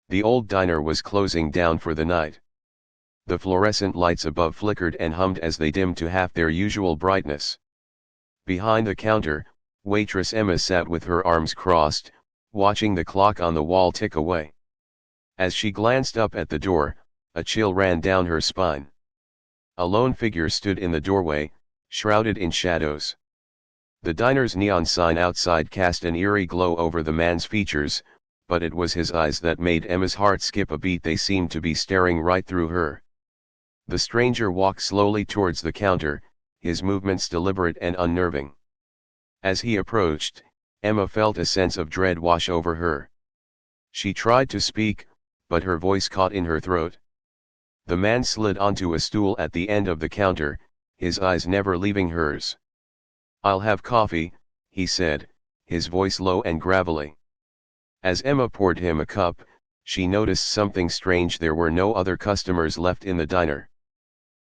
The old diner was closing down for the night. The fluorescent lights above flickered and hummed as they dimmed to half their usual brightness. Behind the counter, waitress Emma sat with her arms crossed, watching the clock on the wall tick away. As she glanced up at the door, a chill ran down her spine. A lone figure stood in the doorway, shrouded in shadows. The diner's neon sign outside cast an eerie glow over the man's features, but it was his eyes that made Emma's heart skip a beat. They seemed to be staring right through her. The stranger walked slowly towards the counter, his movements deliberate and unnerving. As he approached, Emma felt a sense of dread wash over her. She tried to speak, but her voice caught in her throat. The man slid onto a stool at the end of the counter, his eyes never leaving hers. "I'll have coffee," he said, his voice low and gravelly. As Emma poured him a cup, she noticed something strange. There were no other customers left in the diner.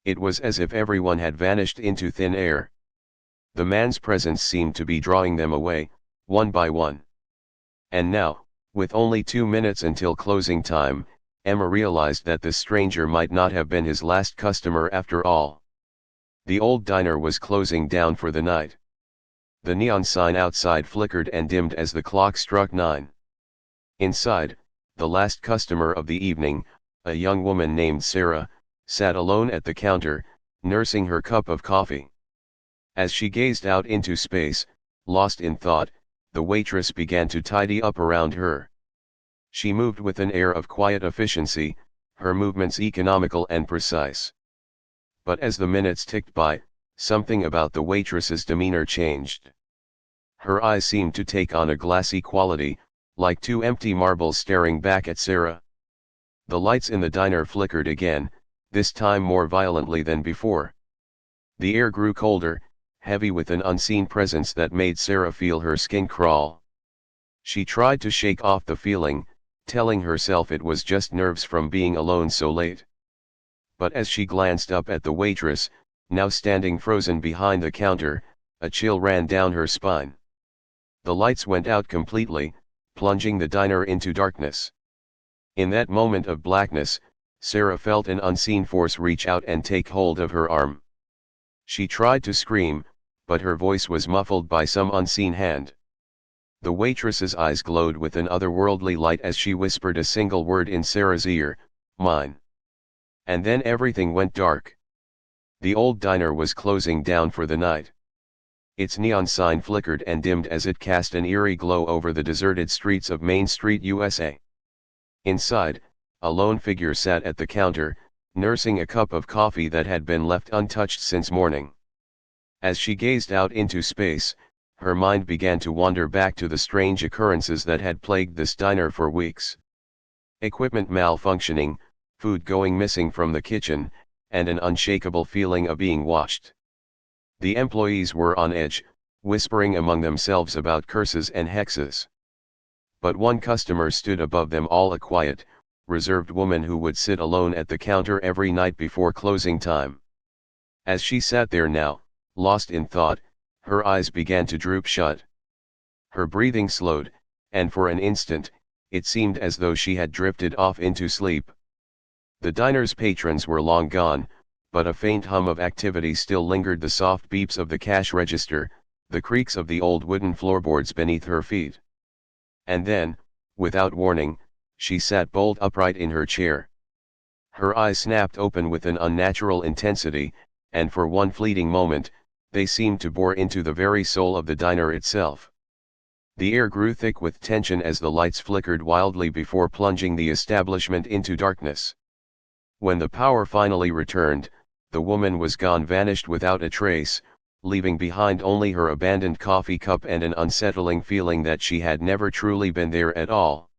It was as if everyone had vanished into thin air. The man's presence seemed to be drawing them away, one by one. And now, with only 2 minutes until closing time, Emma realized that this stranger might not have been his last customer after all. The old diner was closing down for the night. The neon sign outside flickered and dimmed as the clock struck 9. Inside, the last customer of the evening, a young woman named Sarah, sat alone at the counter, nursing her cup of coffee. As she gazed out into space, lost in thought, the waitress began to tidy up around her. She moved with an air of quiet efficiency, her movements economical and precise. But as the minutes ticked by, something about the waitress's demeanor changed. Her eyes seemed to take on a glassy quality, like two empty marbles staring back at Sarah. The lights in the diner flickered again, this time more violently than before. The air grew colder, heavy with an unseen presence that made Sarah feel her skin crawl. She tried to shake off the feeling, telling herself it was just nerves from being alone so late. But as she glanced up at the waitress, now standing frozen behind the counter, a chill ran down her spine. The lights went out completely, plunging the diner into darkness. In that moment of blackness, Sarah felt an unseen force reach out and take hold of her arm. She tried to scream, but her voice was muffled by some unseen hand. The waitress's eyes glowed with an otherworldly light as she whispered a single word in Sarah's ear, "Mine." And then everything went dark. The old diner was closing down for the night. Its neon sign flickered and dimmed as it cast an eerie glow over the deserted streets of Main Street, USA. Inside, a lone figure sat at the counter, nursing a cup of coffee that had been left untouched since morning. As she gazed out into space, her mind began to wander back to the strange occurrences that had plagued this diner for weeks. Equipment malfunctioning, food going missing from the kitchen, and an unshakable feeling of being watched. The employees were on edge, whispering among themselves about curses and hexes. But one customer stood above them all, a quiet, reserved woman who would sit alone at the counter every night before closing time. As she sat there now, lost in thought, her eyes began to droop shut. Her breathing slowed, and for an instant, it seemed as though she had drifted off into sleep. The diner's patrons were long gone, but a faint hum of activity still lingered, the soft beeps of the cash register, the creaks of the old wooden floorboards beneath her feet. And then, without warning, she sat bolt upright in her chair. Her eyes snapped open with an unnatural intensity, and for one fleeting moment, they seemed to bore into the very soul of the diner itself. The air grew thick with tension as the lights flickered wildly before plunging the establishment into darkness. When the power finally returned, the woman was gone, vanished without a trace, leaving behind only her abandoned coffee cup and an unsettling feeling that she had never truly been there at all.